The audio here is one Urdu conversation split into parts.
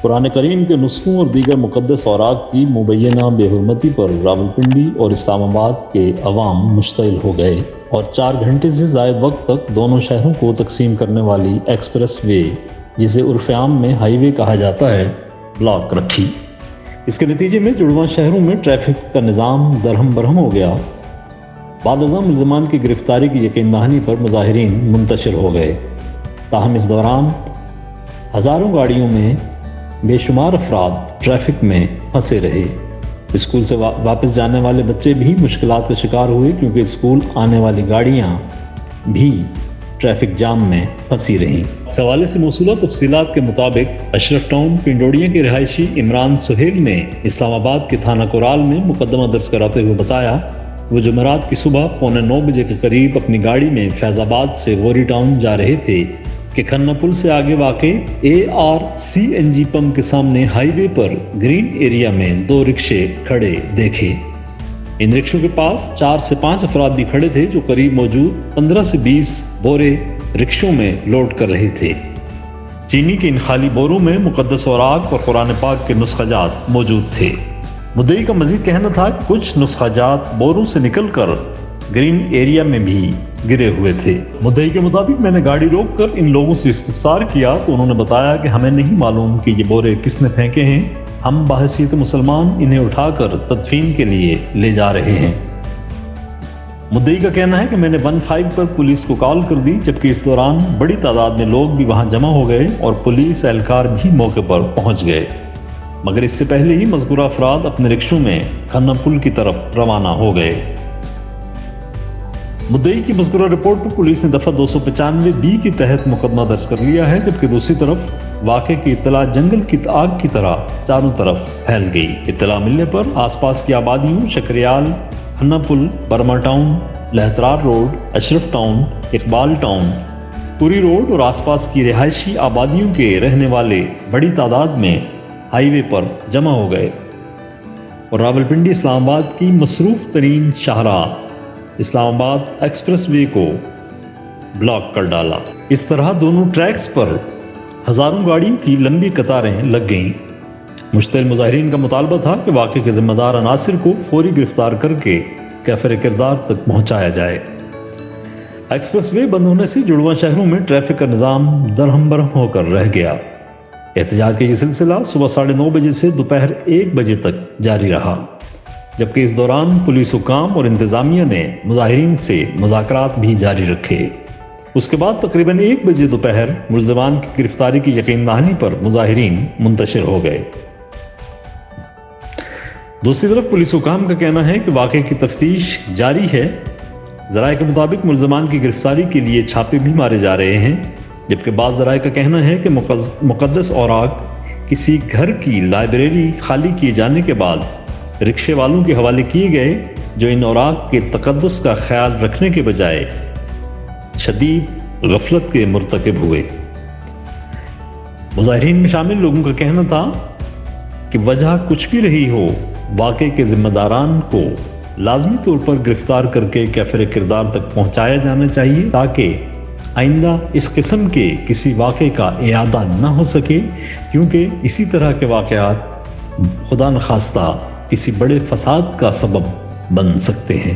قرآن کریم کے نسخوں اور دیگر مقدس اوراق کی مبینہ بے حرمتی پر راولپنڈی اور اسلام آباد کے عوام مشتعل ہو گئے اور 4 گھنٹے سے زائد وقت تک دونوں شہروں کو تقسیم کرنے والی ایکسپریس وے، جسے عرف عام میں ہائی وے کہا جاتا ہے، بلاک رکھی۔ اس کے نتیجے میں جڑواں شہروں میں ٹریفک کا نظام درہم برہم ہو گیا۔ بعد ازاں ملزمان کی گرفتاری کی یقین دہانی پر مظاہرین منتشر ہو گئے، تاہم اس دوران ہزاروں گاڑیوں میں بے شمار افراد ٹریفک میں پھنسے رہے۔ اسکول سے واپس جانے والے بچے بھی مشکلات کا شکار ہوئے، کیونکہ اسکول آنے والی گاڑیاں بھی ٹریفک جام میں پھنسی رہیں۔ اس حوالے سے موصولہ تفصیلات کے مطابق اشرف ٹاؤن پنڈوڑیاں کے رہائشی عمران سہیل نے اسلام آباد کے تھانہ کورال میں مقدمہ درج کراتے ہوئے بتایا وہ جمعرات کی صبح 8:45 بجے کے قریب اپنی گاڑی میں فیض آباد سے غوری ٹاؤن جا رہے تھے کہ کھنہ پل سے آگے واقع ARCNG پمپ کے سامنے ہائی وے پر گرین ایریا میں 2 رکشے کھڑے دیکھے۔ ان رکشوں کے پاس 4 سے 5 افراد بھی کھڑے تھے جو قریب موجود 15 سے 20 بورے رکشوں میں لوڈ کر رہے تھے۔ چینی کے ان خالی بوروں میں مقدس اوراق اور قرآن پاک کے نسخہ جات موجود تھے۔ مدعی کا مزید کہنا تھا کہ کچھ نسخہ جات بوروں سے نکل کر گرین ایریا میں بھی گرے ہوئے تھے۔ مدعی کے مطابق میں نے گاڑی روک کر ان لوگوں سے استفسار کیا تو انہوں نے بتایا کہ ہمیں نہیں معلوم کہ یہ بورے کس نے پھینکے ہیں، ہم بحیثیت مسلمان انہیں اٹھا کر تدفین کے لیے لے جا رہے ہیں۔ مدعی کا کہنا ہے کہ میں نے 15 پر پولیس کو کال کر دی، جبکہ اس دوران بڑی تعداد میں لوگ بھی وہاں جمع ہو گئے اور پولیس اہلکار بھی موقع پر پہنچ گئے، مگر اس سے پہلے ہی مذکورہ افراد اپنے رکشوں میں کھنہ پل کی طرف روانہ ہو گئے۔ مدعی کی مذکورہ رپورٹ پر پولیس نے دفعہ 295B کے تحت مقدمہ درج کر لیا ہے، جبکہ دوسری طرف واقعے کی اطلاع جنگل کی آگ کی طرح چاروں طرف پھیل گئی۔ اطلاع ملنے پر آس پاس کی آبادیوں شکریال، کھنہ پل، برما ٹاؤن، لہترار روڈ، اشرف ٹاؤن، اقبال ٹاؤن، پوری روڈ اور آس پاس کی رہائشی آبادیوں کے رہنے والے بڑی تعداد میں ہائی وے پر جمع ہو گئے اور راولپنڈی اسلام آباد کی مصروف ترین شاہراہ اسلام آباد ایکسپریس وے کو بلاک کر ڈالا۔ اس طرح دونوں ٹریکس پر ہزاروں گاڑیوں کی لمبی قطاریں لگ گئیں۔ مشتعل مظاہرین کا مطالبہ تھا کہ واقعے کے ذمہ دار عناصر کو فوری گرفتار کر کے کیفر کردار تک پہنچایا جائے۔ ایکسپریس وے بند ہونے سے جڑواں شہروں میں ٹریفک کا نظام درہم برہم ہو کر رہ گیا۔ احتجاج کا یہ سلسلہ صبح 9:30 بجے سے دوپہر 1 بجے تک جاری رہا، جبکہ اس دوران پولیس حکام اور انتظامیہ نے مظاہرین سے مذاکرات بھی جاری رکھے۔ اس کے بعد تقریباً 1 بجے دوپہر ملزمان کی گرفتاری کی یقین دہانی پر مظاہرین منتشر ہو گئے۔ دوسری طرف پولیس حکام کا کہنا ہے کہ واقعے کی تفتیش جاری ہے۔ ذرائع کے مطابق ملزمان کی گرفتاری کے لیے چھاپے بھی مارے جا رہے ہیں، جبکہ بعض ذرائع کا کہنا ہے کہ مقدس اوراق کسی گھر کی لائبریری خالی کیے جانے کے بعد رکشے والوں کے حوالے کیے گئے، جو ان اوراق کے تقدس کا خیال رکھنے کے بجائے شدید غفلت کے مرتکب ہوئے۔ مظاہرین میں شامل لوگوں کا کہنا تھا کہ وجہ کچھ بھی رہی ہو، واقعے کے ذمہ داران کو لازمی طور پر گرفتار کر کے کیفر کردار تک پہنچایا جانا چاہیے، تاکہ آئندہ اس قسم کے کسی واقعے کا اعادہ نہ ہو سکے، کیونکہ اسی طرح کے واقعات خدا نخواستہ کسی بڑے فساد کا سبب بن سکتے ہیں۔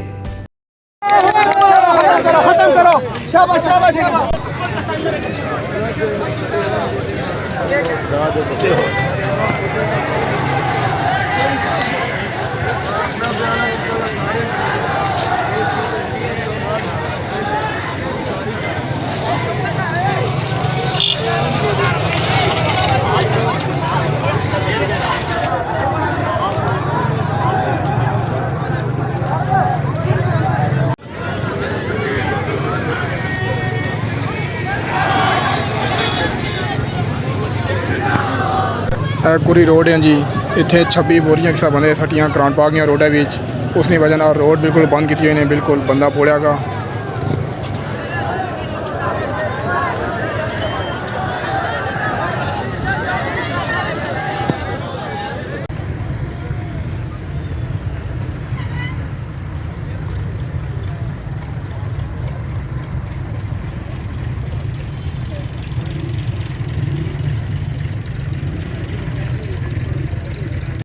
کوری روڈ ہے جی، اتنے 26 بوریاں کسا بندے سٹیاں کران پا گیا روڈ اس وجہ بالکل بند کی بالکل بندہ پوڑیا گا۔